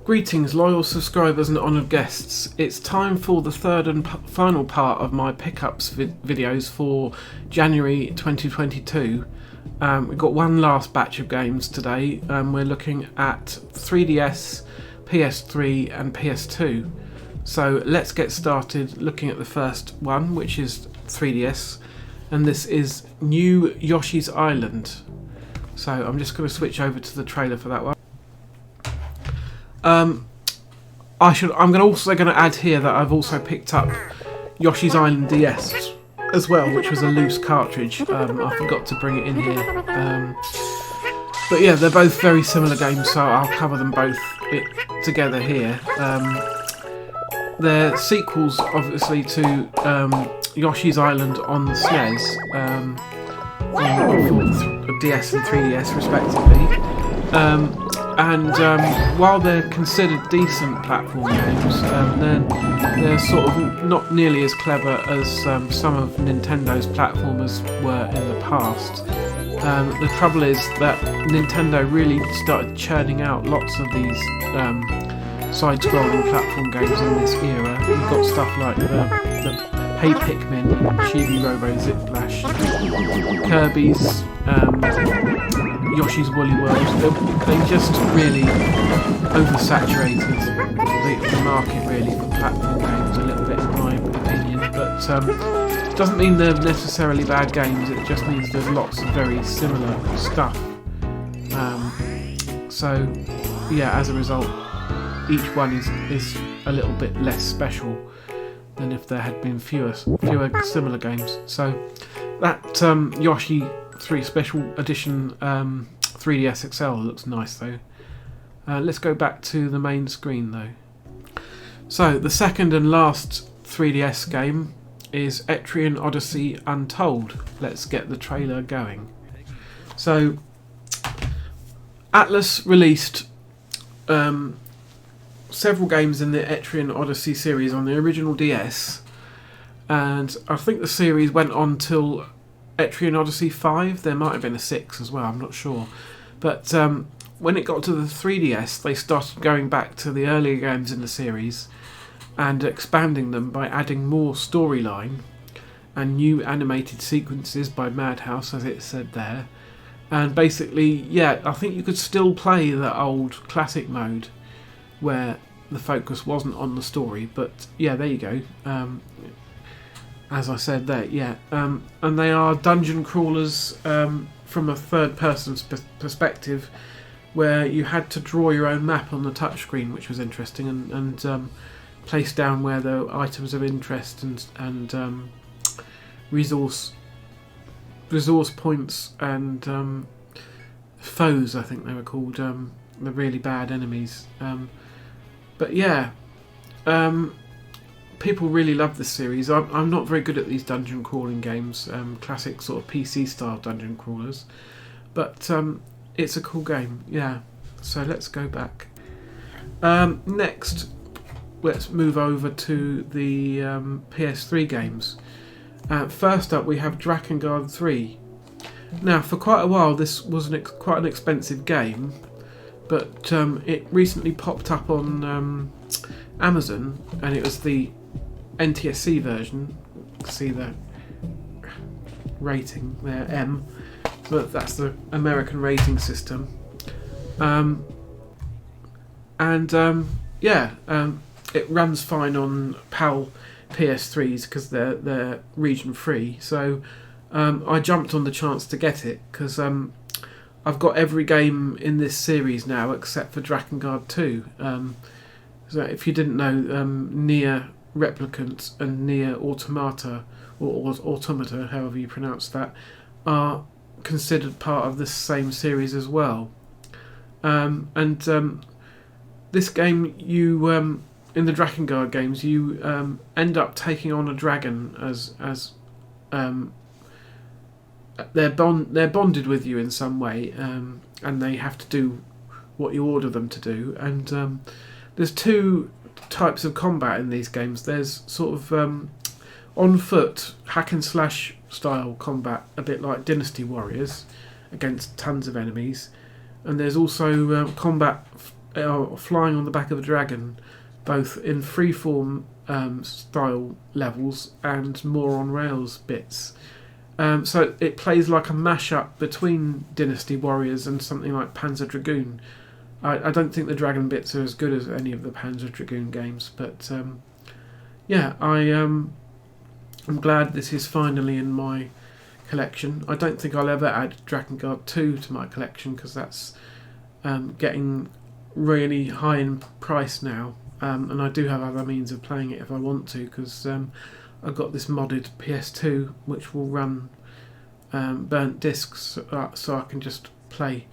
Greetings loyal subscribers and honoured guests. It's time for the third and final part of my pickups videos for January 2022. We've got one last batch of games today. We're looking at 3DS, PS3 and PS2. So let's get started looking at the first one, which is 3DS, and this is New Yoshi's Island. So I'm just going to switch over to the trailer for that one. I'm also going to add here that I've also picked up Yoshi's Island DS as well, which was a loose cartridge. I forgot to bring it in here. But yeah, they're both very similar games, so I'll cover them both together here. They're sequels, obviously, to Yoshi's Island on the SNES, on DS and 3DS respectively. While they're considered decent platform games, they're sort of not nearly as clever as some of Nintendo's platformers were in the past. The trouble is that Nintendo really started churning out lots of these side-scrolling platform games in this era. You've got stuff like the Hey Pikmin and Chibi Robo Ziplash, Kirby's, Yoshi's Woolly World. They just really oversaturated the market really for platform games a little bit, in my opinion. But doesn't mean they're necessarily bad games. It just means there's lots of very similar stuff. So yeah, as a result, each one is a little bit less special than if there had been fewer similar games. So that Yoshi 3 Special Edition 3DS XL looks nice though. Let's go back to the main screen though. So the second and last 3DS game is Etrion Odyssey Untold. Let's get the trailer going. So Atlus released several games in the Etrion Odyssey series on the original DS, and I think the series went on till Etrion Odyssey 5. There might have been a 6 as well, I'm not sure. But when it got to the 3DS, they started going back to the earlier games in the series and expanding them by adding more storyline and new animated sequences by Madhouse, as it said there. And basically, yeah, I think you could still play the old classic mode where the focus wasn't on the story, but yeah, there you go. As I said there, yeah. And they are dungeon crawlers from a third person's perspective, where you had to draw your own map on the touchscreen, which was interesting, and place down where the items of interest and resource points and foes, I think they were called, the really bad enemies. But yeah, people really love this series. I'm not very good at these dungeon crawling games, classic sort of PC style dungeon crawlers, but it's a cool game, yeah. So let's go back. Next, let's move over to the PS3 games. First up, we have Drakengard 3. Now, for quite a while, this was quite an expensive game, but it recently popped up on Amazon, and it was the NTSC version. See the rating there, M, but that's the American rating system. It runs fine on PAL PS3s because they're region free. So I jumped on the chance to get it because I've got every game in this series now except for Drakengard 2. So if you didn't know, Nier Replicant and Nier Automata, or Automata, however you pronounce that, are considered part of this same series as well. This game, you in the Drakengard games, you end up taking on a dragon as they're bonded with you in some way, and they have to do what you order them to do. And there's two types of combat in these games. There's sort of on foot hack and slash style combat, a bit like Dynasty Warriors, against tons of enemies, and there's also combat flying on the back of a dragon, both in freeform style levels and more on rails bits. So it plays like a mashup between Dynasty Warriors and something like Panzer Dragoon. I don't think the dragon bits are as good as any of the Panzer Dragoon games, but yeah, I'm glad this is finally in my collection. I don't think I'll ever add Drakengard 2 to my collection because that's getting really high in price now, and I do have other means of playing it if I want to, because I've got this modded PS2 which will run burnt discs, so I can just play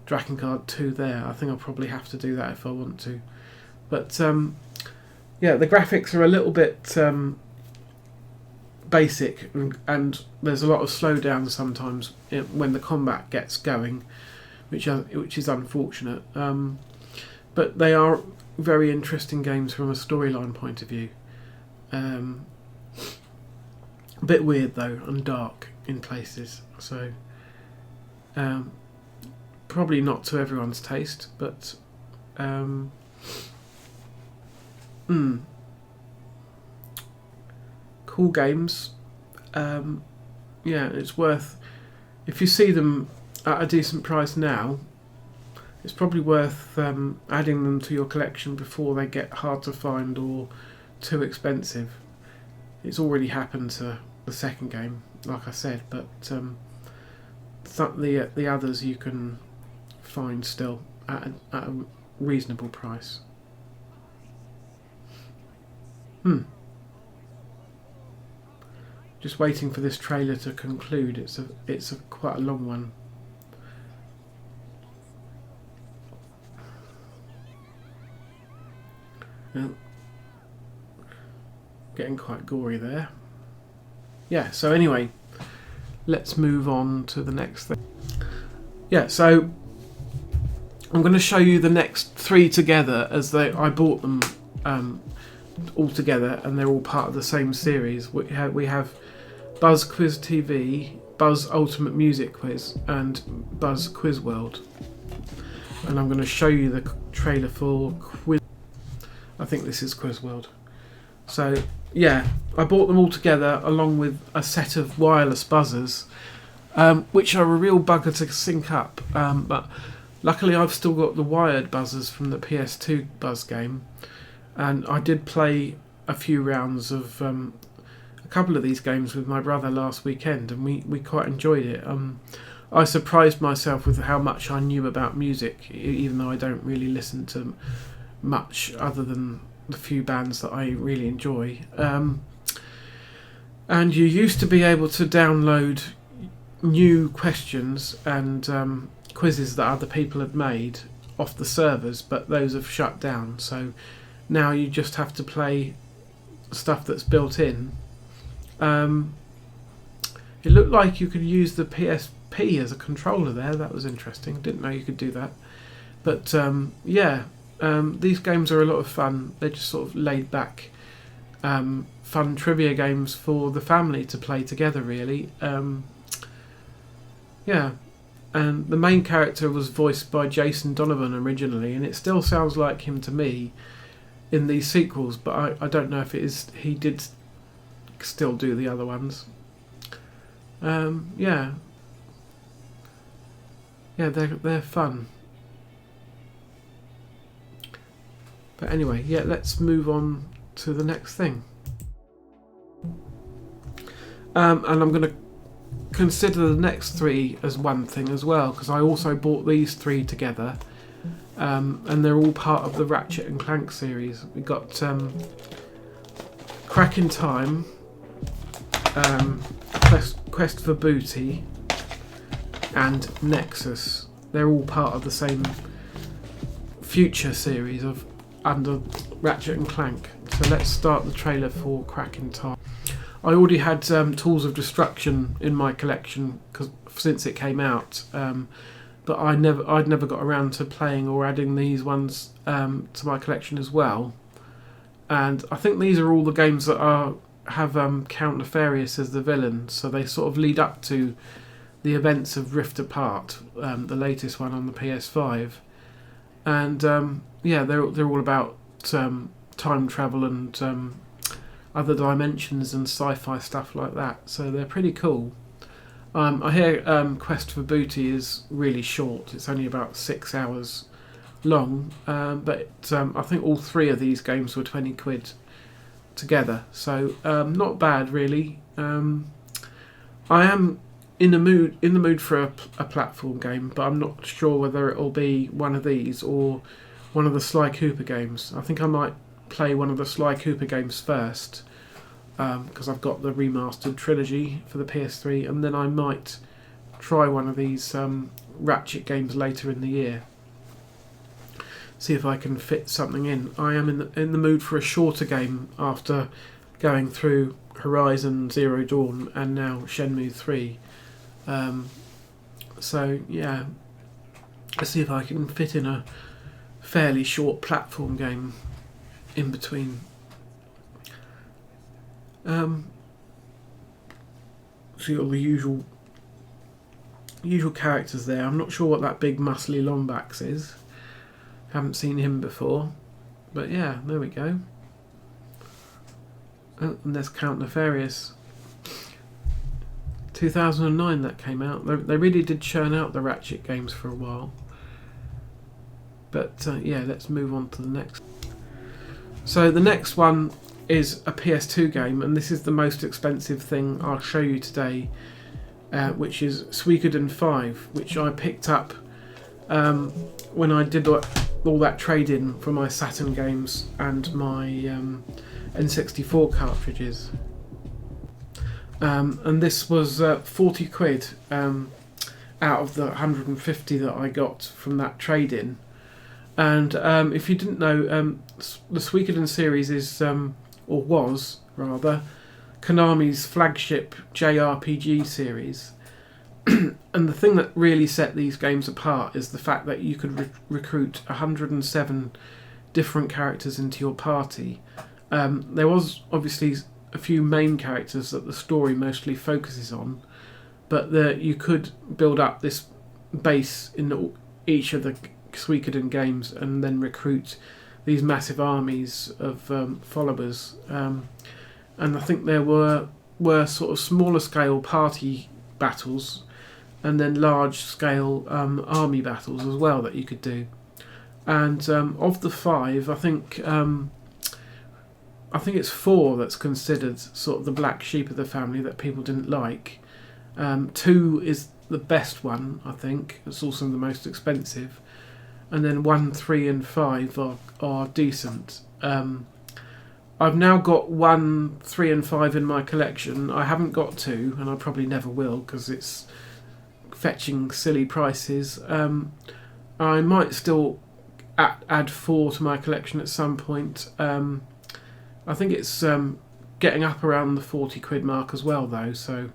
Drakengard 2 there. I think I'll probably have to do that if I want to, but yeah, the graphics are a little bit basic, and there's a lot of slowdown sometimes when the combat gets going, which is unfortunate. But they are very interesting games from a storyline point of view. A bit weird though, and dark in places. So probably not to everyone's taste, but cool games. Yeah, it's worth, if you see them at a decent price now, it's probably worth adding them to your collection before they get hard to find or too expensive. It's already happened to the second game, like I said, but the others you can find still at a reasonable price. Just waiting for this trailer to conclude. It's a quite a long one. Getting quite gory there. Yeah, so anyway, let's move on to the next thing. Yeah, so I'm going to show you the next three together, as I bought them all together, and they're all part of the same series. We have Buzz Quiz TV, Buzz Ultimate Music Quiz, and Buzz Quiz World. And I'm going to show you the trailer for Quiz. I think this is Quiz World. So yeah, I bought them all together along with a set of wireless buzzers, which are a real bugger to sync up. But luckily I've still got the wired buzzers from the PS2 Buzz game, and I did play a few rounds of a couple of these games with my brother last weekend, and we quite enjoyed it. I surprised myself with how much I knew about music, even though I don't really listen to much other than the few bands that I really enjoy. And you used to be able to download new questions and quizzes that other people had made off the servers, but those have shut down. So now you just have to play stuff that's built in. It looked like you could use the PSP as a controller there. That was interesting. Didn't know you could do that. But yeah, these games are a lot of fun. They're just sort of laid back, fun trivia games for the family to play together, really. Yeah, and the main character was voiced by Jason Donovan originally, and it still sounds like him to me in these sequels, but I don't know if it is. He did still do the other ones. Yeah, they're fun. But anyway, yeah, let's move on to the next thing. And I'm going to consider the next three as one thing as well, because I also bought these three together, and they're all part of the Ratchet and Clank series. We got Crack in Time, Quest for Booty, and Nexus. They're all part of the same future series of under Ratchet and Clank. So let's start the trailer for Crack in Time. I already had Tools of Destruction in my collection since it came out, but I'd never got around to playing or adding these ones to my collection as well. And I think these are all the games that have Count Nefarious as the villain, so they sort of lead up to the events of Rift Apart, the latest one on the PS5. and yeah, they're all about time travel and other dimensions and sci-fi stuff like that. So they're pretty cool. I hear Quest for Booty is really short. It's only about 6 hours long, but I think all 3 of these games were 20 quid together, so not bad really. I am in the mood for a platform game, but I'm not sure whether it'll be one of these or one of the Sly Cooper games. I think I might play one of the Sly Cooper games first, because I've got the remastered trilogy for the PS3, and then I might try one of these Ratchet games later in the year. See if I can fit something in. I am in the mood for a shorter game after going through Horizon Zero Dawn and now Shenmue 3. So yeah, let's see if I can fit in a fairly short platform game in between. See all the usual characters there. I'm not sure what that big muscly Lombax is. Haven't seen him before, but yeah, there we go. Oh, and there's Count Nefarious. 2009 that came out. They really did churn out the Ratchet games for a while. But yeah, let's move on to the next. So the next one is a PS2 game, and this is the most expensive thing I'll show you today, which is Suikoden 5, which I picked up when I did all that trade-in for my Saturn games and my N64 cartridges. And this was 40 quid out of the 150 that I got from that trade-in. And if you didn't know, the Suikoden series is, or was rather, Konami's flagship JRPG series. And the thing that really set these games apart is the fact that you could recruit 107 different characters into your party. There was obviously a few main characters that the story mostly focuses on, but you could build up this base in each of the Suikoden games and then recruit these massive armies of followers. And I think there were sort of smaller scale party battles and then large scale army battles as well that you could do. And of the 5, I think it's 4 that's considered sort of the black sheep of the family that people didn't like. 2 is the best one, I think. It's also the most expensive. And then 1, 3 and 5 are decent. I've now got 1, 3 and 5 in my collection. I haven't got 2, and I probably never will because it's fetching silly prices. I might still add 4 to my collection at some point. I think it's getting up around the 40 quid mark as well though, so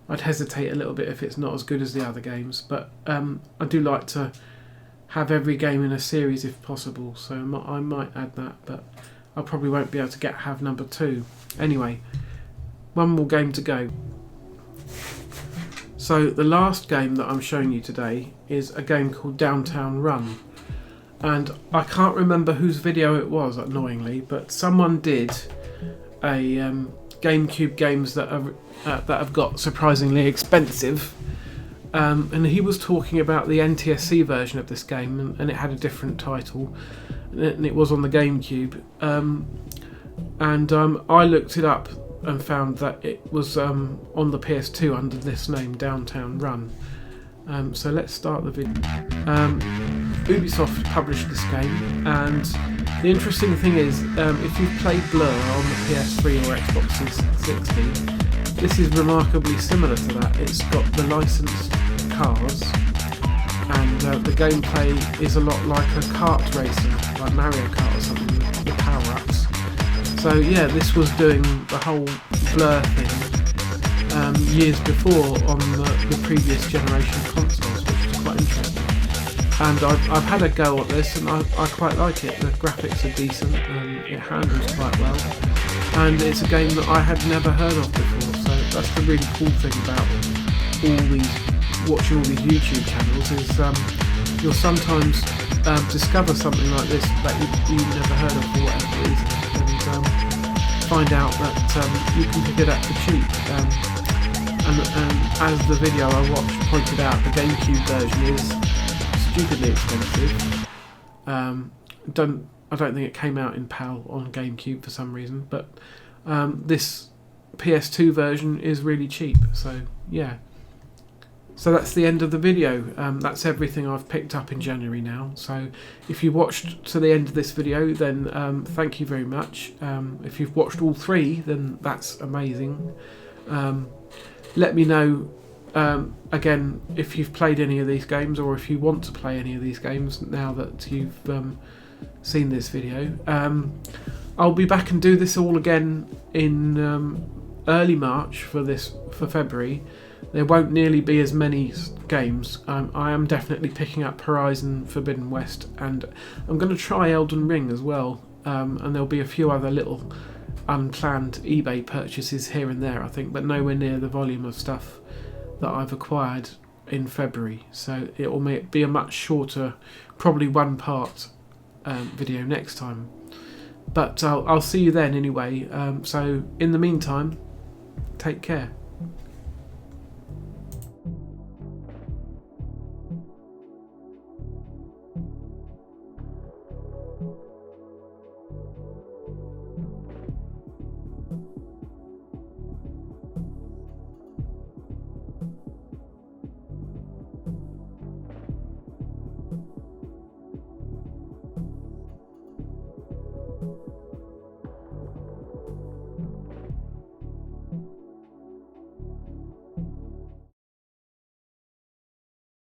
I'd hesitate a little bit if it's not as good as the other games, but I do like to have every game in a series if possible, so I might add that, but I probably won't be able to have number 2. Anyway, one more game to go. So the last game that I'm showing you today is a game called Downtown Run. And I can't remember whose video it was, annoyingly, but someone did a GameCube games that have got surprisingly expensive. And he was talking about the NTSC version of this game, and it had a different title, and it was on the GameCube. I looked it up and found that it was on the PS2 under this name, Downtown Run. So let's start the video. Ubisoft published this game, and the interesting thing is, if you've played Blur on the PS3 or Xbox 360, this is remarkably similar to that. It's got the licensed cars, and the gameplay is a lot like a kart racer, like Mario Kart or something, with the power-ups. So yeah, this was doing the whole Blur thing years before on the previous generation consoles, which is quite interesting. And I've had a go at this, and I quite like it. The graphics are decent, and it handles quite well. And it's a game that I had never heard of before, so that's the really cool thing about watching all these YouTube channels, is you'll sometimes discover something like this that you never heard of for whatever reason, and find out that you can pick it up for cheap. And as the video I watched pointed out, the GameCube version is stupidly expensive. I don't think it came out in PAL on GameCube for some reason, but this PS2 version is really cheap. So yeah. So that's the end of the video. That's everything I've picked up in January now. So if you watched to the end of this video, then thank you very much. If you've watched all 3, then that's amazing. Let me know again if you've played any of these games, or if you want to play any of these games now that you've seen this video. I'll be back and do this all again in early March for February. There won't nearly be as many games. I am definitely picking up Horizon Forbidden West, and I'm going to try Elden Ring as well. And there'll be a few other little unplanned eBay purchases here and there, I think, but nowhere near the volume of stuff that I've acquired in February. So it will be a much shorter, probably one-part video next time. But I'll see you then anyway. So in the meantime, take care.